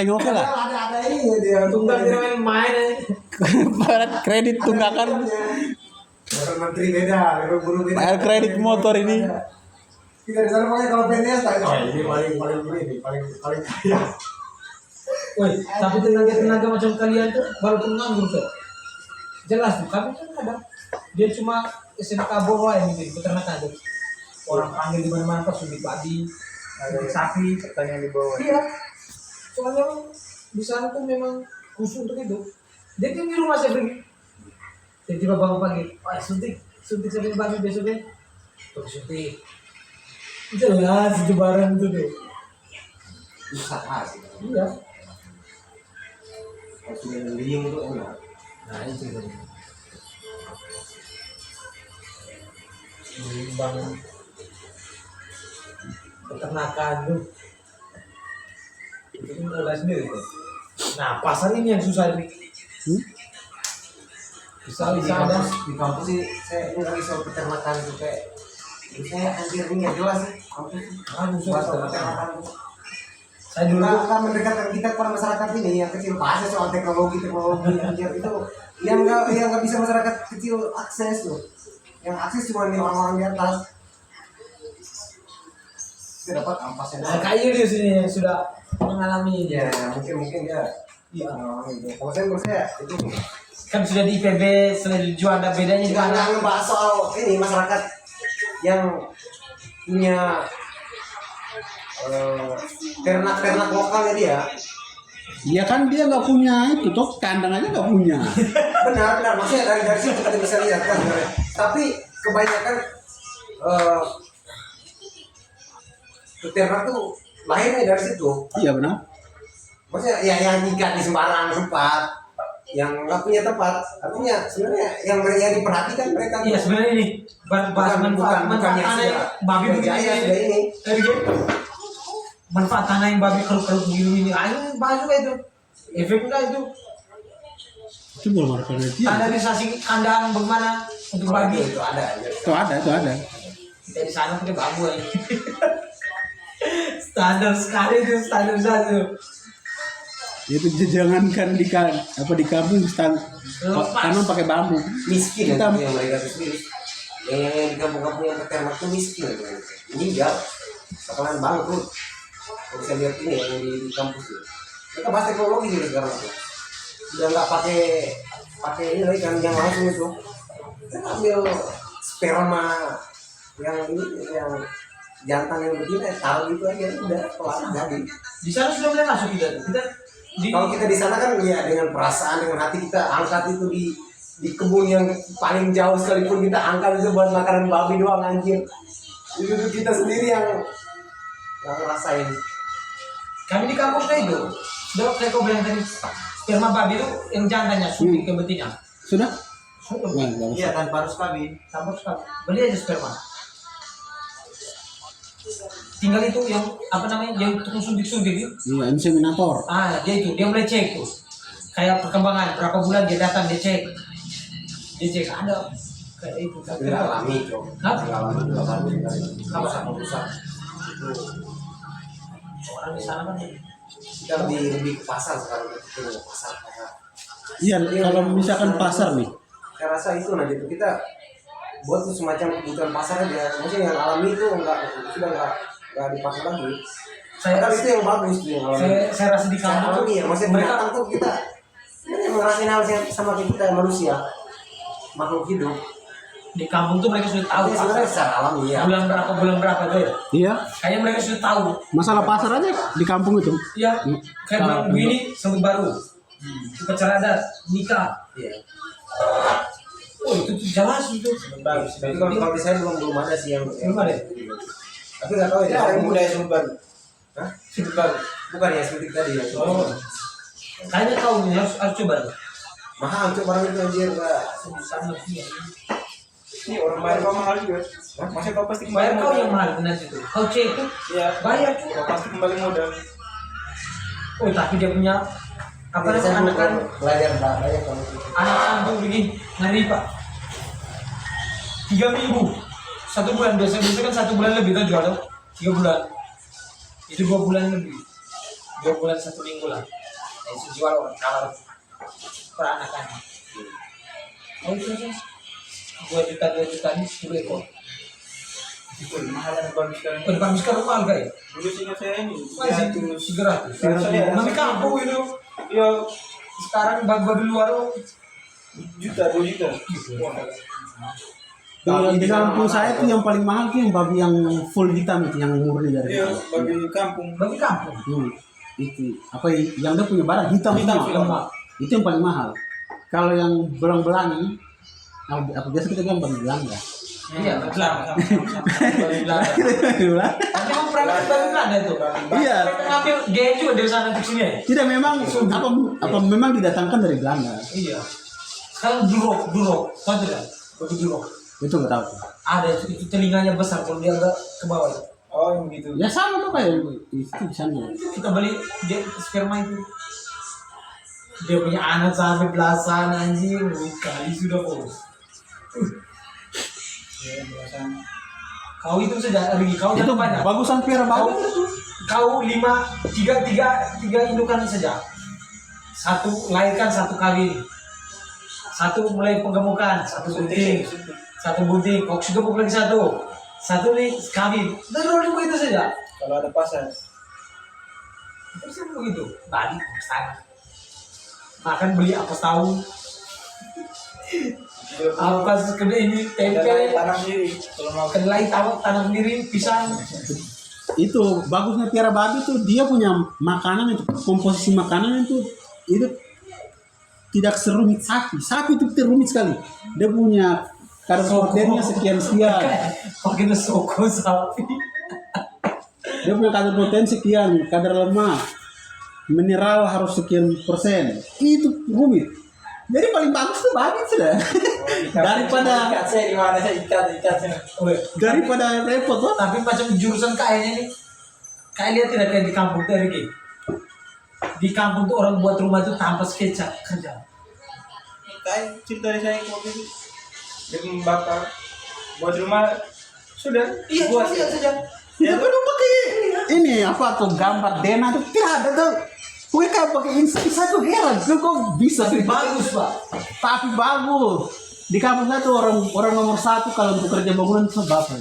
Oke lah. Ada ini dia Tunggal dia main Bayar kredit tunggakan. orang menteri beda, guru beda. Bayar kredit motor ini. Kita di sana makanya kalau PNS tak ini paling ini paling kaya. Woi, tapi tenaga macam kalian tuh walaupun nganggur tuh jelas tuh kami kan kadang dia cuma SMK bawah ini di peternakan tuh orang panggil di mana-mana pas suntik babi, sapi, Pertanyaan di bawah. iya. Soalnya di sana tuh memang khusus untuk itu. Dia kan di rumah saya pergi. Tiba-tiba bangun pagi, wah suntik sampai babi besoknya, tuh suntik. Jelas itu barang tuh tuh. Usaha sih. Iya. Harus mending itu enak. Nah itu tadi. Bangun peternakan tuh. Itu kan udah sendiri tuh. Nah pasar ini yang susah nih. Bisa Di ada. kampus sih saya ini lagi soal peternakan itu kayak saya anjir ini nggak jelas sih kampus. Susah Soal peternakan. peternakan. Saya dulu Kita mendekatkan kita kepada masyarakat ini yang kecil bahasa soal teknologi anjir itu yang nggak bisa masyarakat kecil akses tuh. Yang akses cuma nih orang-orang di atas. Kita dapat ampasnya. nah, kayak di sini yang sudah mengalami Ya, mungkin ya. Iya. Kalau saya menurut saya itu Kan sudah di IPB selain dijual ada bedanya juga nggak ada. ngebahas soal ini masyarakat yang punya ternak lokalnya dia. Iya kan dia nggak punya itu toh kandang aja nggak punya. Benar maksudnya dari situ kita bisa lihat kan sebenarnya. Tapi kebanyakan peternak tuh lahirnya dari situ. Iya benar. Maksudnya ya yang ikan di sembarang tempat, yang nggak punya tempat, artinya sebenarnya yang diperhatikan mereka. Iya sebenarnya ini bahas manfaat bukan yang tanah yang babi jaya begini sudah ini. Manfaat tanah yang babi keruk begini ini, ini bahas juga itu. Efeknya itu Itu belum ada penelitian. standarisasi kandang bagaimana untuk babi. Itu ada. Itu ada. Kita di sana pakai bambu aja. Standar sekali itu standarisasi. Itu jangankan di kampung tanam pakai bambu. Miskin Kita- yang mereka itu sendiri. Yang di kampung-kampung yang peternak itu miskin. Meninggal. Bakalan bangkrut. Kalau bisa lihat ini yang di kampus itu. Mereka bahas teknologi juga sekarang itu. Sudah nggak pakai ini lagi kan yang langsung itu. Kita ambil sperma yang ini yang jantan yang begini taruh gitu aja udah kelar jadi. Di sana sudah mulai masuk kita. Kita di Kalau kita di sana kan ya dengan perasaan dengan hati kita angkat itu di kebun yang paling jauh sekalipun kita angkat itu buat makanan babi doang anjir. Itu kita sendiri yang ngerasain. kami di kampus kayak itu. Sudah kayak kau bilang tadi sperma babi itu yang jantannya suntik ke betina. Sudah? Sudah. Wah, bagus. Iya tanpa harus kawin. Tambah sekali. Beli aja sperma. Tinggal itu yang apa namanya yang tukang suntik-suntik itu. Iya, inseminator. Dia itu dia mulai cek tuh. Kayak perkembangan berapa bulan dia datang dia cek. Dia cek ada kayak itu. Tapi nggak alami cok. Hah? Nggak alami. Apa? Sama rusak. Itu Orang di sana kan kita lebih ke pasar sekarang ke pasar kayak. Iya, kalau misalkan pasar nih. Saya rasa itu nanti itu kita buat tuh semacam kebutuhan pasar aja. Maksudnya yang alami itu sudah nggak dipakai lagi. Padahal itu yang bagus tuh yang alami. saya rasa di Secara kampung alami ya, maksudnya mereka binatang tuh kita ngerasain hal yang sama kayak kita manusia makhluk hidup. di kampung tuh mereka sudah tahu Tapi sebenarnya secara alami ya. bulan berapa tuh ya. Iya, Kayaknya mereka sudah tahu. masalah pasar aja di kampung itu. Iya. Kayak bulan begini sampai baru. Upacara adat nikah. Iya. Oh itu tuh jelas itu. Bagus. Tapi kalau di saya belum ada sih yang Belum ada. Tapi nggak tahu ya. Ya, yang muda ya Sumbar. Hah? Sumbar. Bukan ya seperti tadi ya. Oh. Kayaknya tahu nih harus coba. Mahal tuh barang itu anjir Pak. Sama dia. Ini orang bayar kau mahal juga. Masih kau pasti Bayar kembali kau modal. yang mahal benar itu. Kau cek itu Iya. bayar tuh. Kau pasti kembali modal. Oh tapi dia punya apa Ini saya namanya anak belajar banyak kalau itu. anak tuh begini ngeri pak. 3 minggu 1 bulan biasa kan 1 bulan lebih kan jual tuh 3 bulan itu 2 bulan lebih 2 bulan 1 minggu lah. Jual orang kalau peranakannya. Oh itu sih 2 juta ini 10 ekor. Itu mahalan bagus sekarang. Bagus kan mahal guys. Dulu sih saya ini. Masih 300. Saya Tapi kampung itu ya sekarang babi luar juta 2 juta. Di kampung saya tuh yang paling mahal tuh yang babi yang full hitam itu, yang murni dari Iya, itu. bagi kampung. bagi kampung. Itu apa yang dia punya barang hitam semua. Itu yang paling mahal. Kalau yang belang-belangi, apa biasa kita bilang babi Belanda. Iya, Sama. babi Belanda. Tapi kamu pernah lihat babi Belanda itu? Iya. Mereka ngambil gaya juga dari sana ke sini ya? Tidak, memang apa memang didatangkan dari Belanda. Iya. Sekarang durok, tahu tidak? Babi durok. Itu nggak tahu. Ada itu telinganya besar kalau dia agak ke bawah. Oh, yang begitu. Ya sama tuh kayak itu di sana. Kita beli dia sperma itu. Dia punya anak sampai belasan anjing, kali sudah bos. Ya, biasa. Kau itu saja lagi kau Itu jangan banyak. bagusan piara Kau, bagus itu. kau tiga indukan saja. Satu lahirkan, satu kawin. Satu mulai penggemukan, satu bunting. Satu bunting, kau sudah gemuk lagi satu. Satu nih kawin. Dan rolling begitu saja. Kalau ada pasar. Terus begitu. Balik ke sana. Makan beli apa tahu. Apa kena ini tempe. Tanam sendiri. Kalau mau Kedelai tanam sendiri, pisang. Itu bagusnya piara babi tuh dia punya makanan itu, komposisi makanan itu tidak serumit sapi. Sapi itu terumit sekali. Dia punya kadar proteinnya sekian. Pakai soko sapi. Dia punya kadar protein sekian, kadar lemak, mineral harus sekian persen. Itu rumit. Jadi paling bagus tuh babi sudah. daripada saya di mana saya ikat. daripada repot tuh. Tapi macam jurusan kayaknya nih. Kayak lihat tidak kayak di kampung tuh Riki. Di kampung tuh orang buat rumah tuh tanpa sketsa kerja. Kayak cerita dari saya waktu itu. Dia membakar buat rumah sudah Iya, buat lihat saja. Tidak perlu pakai ini apa tuh gambar Dena tuh tidak ada tuh. Gue kayak pakai Insta tuh heran, tuh kok bisa Tapi sih? bagus pak. Tapi bagus. Di kampung saya tuh orang nomor 1 kalau untuk kerja bangunan itu bapak.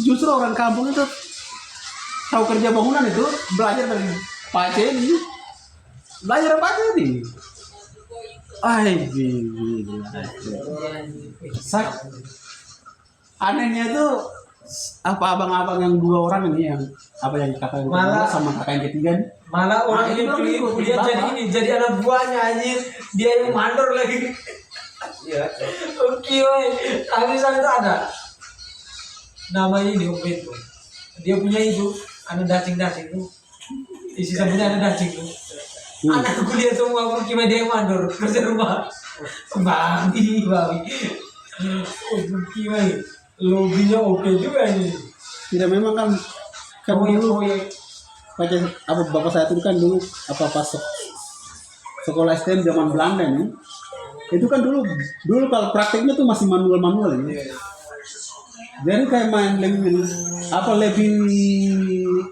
Justru orang kampung itu tahu kerja bangunan itu belajar dari Pak Ceni. Belajar apa ini? Gila. Anehnya tuh apa abang-abang yang 2 orang ini yang apa yang kakak yang Malah- kedua sama kakak yang ketiga nih. Malah orang Nah, ini itu pilih ikut kuliah bapak. jadi ini, jadi anak buahnya anjir. Dia yang mandor lagi. Iya. Oke, woi. Habis itu ada. Namanya ini Om Bento. Dia punya itu, ada dacing tuh. Isi sampingnya ada dacing tuh. Anak kuliah semua gimana dia yang mandor kerja rumah. Babi. Oh, gimana? Lobinya oke juga ini. Tidak, memang kan dulu pakai apa bapak saya itu kan dulu apa pas sekolah STM zaman Belanda nih. Itu kan dulu kalau prakteknya tuh masih manual ini. Jadi kayak lebih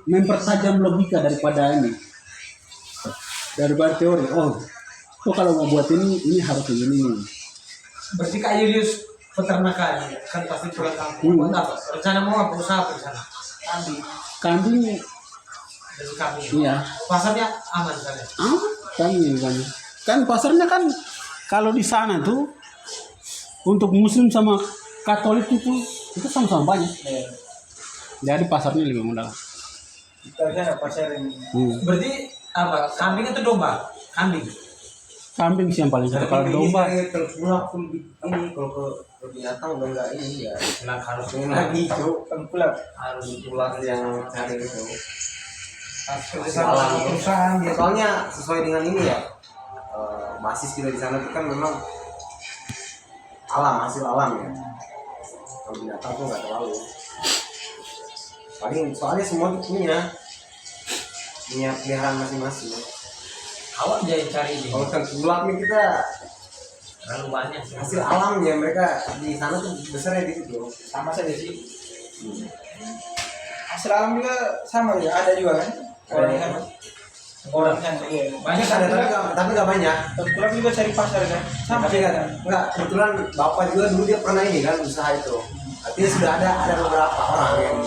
mempertajam logika daripada teori. Oh kalau mau buat ini harus begini. Berarti Kak Julius peternakan kan pasti pulang kampung. Buat apa? Rencana mau apa? Usaha apa di sana? Kambing Dari kami. iya. Pasarnya aman di sana. Kan pasarnya kan kalau di sana tuh untuk Muslim sama Katolik itu sama-sama banyak. Jadi pasarnya lebih mudah. kita sana pasar ini. Berarti apa? Kambing itu domba? Kambing. Kambing sih yang paling Tapi kalau domba. kalau pulang pun ini kalau ke binatang udah enggak ini ya. Nah, harus Lagi cok. Tengkulak. harus Pulang yang cari itu. kerja sama perusahaan dia. Soalnya sesuai dengan ini ya. Basis kita di sana itu kan memang hasil alam ya. Kalau binatang tuh nggak terlalu. Paling soalnya semua tuh punya peliharaan masing-masing. Awak aja yang cari ini. Kalau tengkulak nih kita Terlalu banyak sih. hasil alamnya mereka di sana tuh besarnya di situ. Sama saja sih. hasil alam juga sama ya, ada juga kan orang yang sama. Orang yang iya. Banyak ada tapi nggak banyak. Tengkulak juga cari pasar kan. Sama Tapi kan enggak, kebetulan bapak juga dulu dia pernah ini kan usaha itu. Artinya sudah ada beberapa orang yang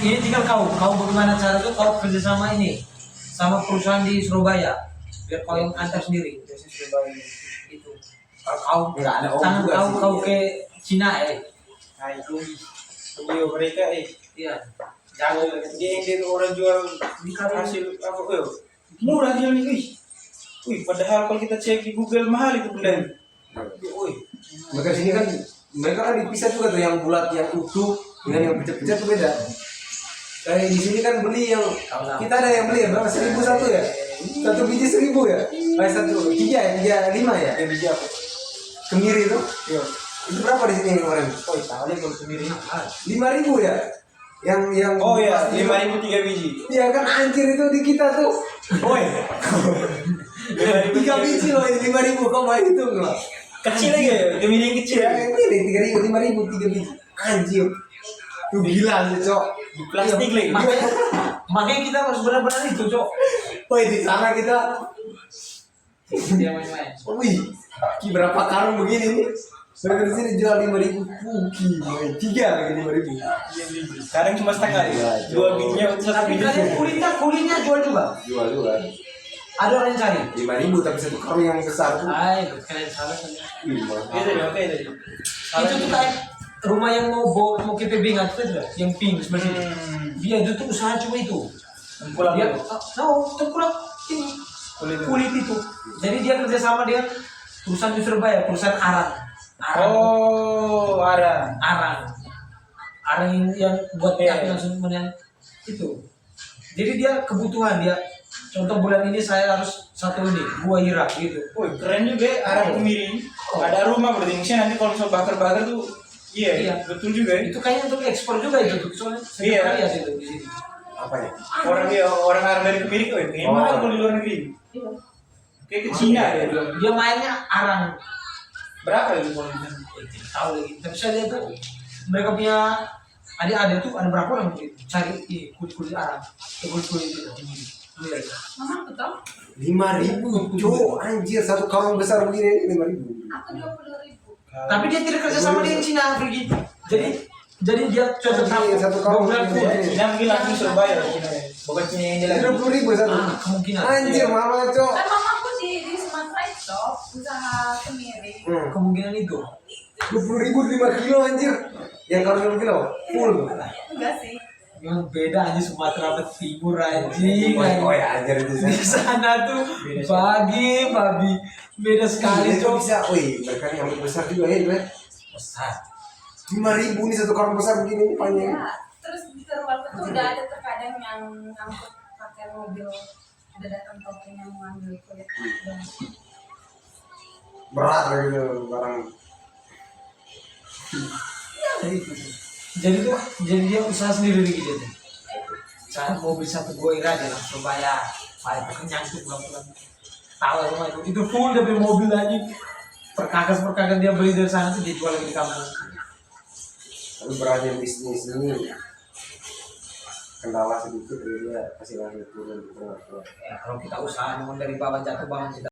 Ini tinggal kau bagaimana cara itu kau kerjasama ini sama perusahaan di Surabaya biar kau yang antar sendiri itu. Kalau kau Nggak ada om tangan juga kau sih. kau ke Cina nah itu video mereka iya jago dia yang orang jual hasil apa murah dia nih wih padahal kalau kita cek di Google mahal itu benda wih mereka sini kan mereka kan dipisah juga tuh yang bulat yang utuh dengan yang pecah-pecah tuh beda. Kayak di sini kan beli yang kita ada yang beli ya berapa 1.000 satu ya, 1 biji 1.000 ya, kayak 3 5 ya, yang biji apa kemiri itu, iya itu berapa di sini kemarin? oh tahu deh kalau sendiri 5.000 ya, yang oh ya 5.000 3 biji Iya kan anjir itu di kita tuh, woi 3 biji loh ini 5.000 kau mau hitung loh. kecil aja ya demi yang kecil Iya yang ini 3.000 5.000 3 biji, anjir, tuh gila sih cok. di plastik lagi makanya kita harus benar-benar itu cok Woi di sana kita, dia main-main wih, berapa karung begini nih? Mereka di sini jual 5.000 puki, 3 lagi 5.000. kadang cuma setengah ya dua bijinya untuk 1 tapi biji kalian kulitnya jual juga Jual juga. ada orang yang cari 5.000 tapi satu karung yang besar tuh. kalian salah kan Wih, oke tadi itu tuh kayak rumah yang mau ke PB nggak tuh yang pink sebelah sini dia itu tuh usaha cuma itu pulang dia dulu. tahu tengkulak ini kulit itu jadi dia kerjasama dengan perusahaan di Surabaya perusahaan arang oh ada arang yang buat Iya. kaki langsung menang itu jadi dia kebutuhan dia contoh bulan ini saya harus satu ini buah ira gitu wih keren juga ya arah kemiri ada rumah berarti misalnya nanti kalau soal bakar tuh iya betul juga ya itu kayaknya untuk ekspor juga itu tuh soalnya Iya. saya lihat itu di sini apa ya? orang Arab dari kemiri kok ya Oh. mahal kalau di luar negeri kayak ke Cina ya dia mainnya arang berapa itu kalau di sana tidak tahu lagi tapi saya lihat tuh mereka punya adik-adik tuh ada berapa orang gitu cari kulit arang kulit itu Iya. Mama aku tahu. 5.000 cok, anjir satu karung besar begini 5.000. Aku 20.000. Tapi dia tidak kerja sama dengan Cina, Frigi. Jadi dia cocok Iya, satu karung bulan full. begini. Cina mungkin langsung Surabaya loh Cina ya bukan Cina yang jalan 20.000 satu. Kemungkinan. Anjir mahal cok. Kan mamaku di Sumatera itu usaha kemiri. Kemungkinan itu. 20.000 5 kilo anjir. Yang karung 5 kilo full. Enggak sih. Yang beda aja Sumatera Timur anjing. Oh ya anjir itu Di sana tuh babi beda sekali itu cok. bisa, wih mereka yang besar juga ya itu ya. Besar. 5.000 nih satu karung besar begini nih panjang. Ya. Terus di Terwal itu udah ada terkadang yang ngangkut pakai mobil udah datang token yang mengambil kulit. Berat lagi tuh barang. Jadi dia usaha sendiri gitu tuh. Saya mobil satu gue aja langsung bayar. Saya itu kenyang tuh pulang-pulang. Tahu rumah itu full dari mobil aja. Perkakas dia beli dari sana tuh dijual lagi di kampung. Tapi berani bisnis ini kendala sedikit dia kasih lagi turun. Ya, kalau kita usaha memang dari bawah jatuh bangun kita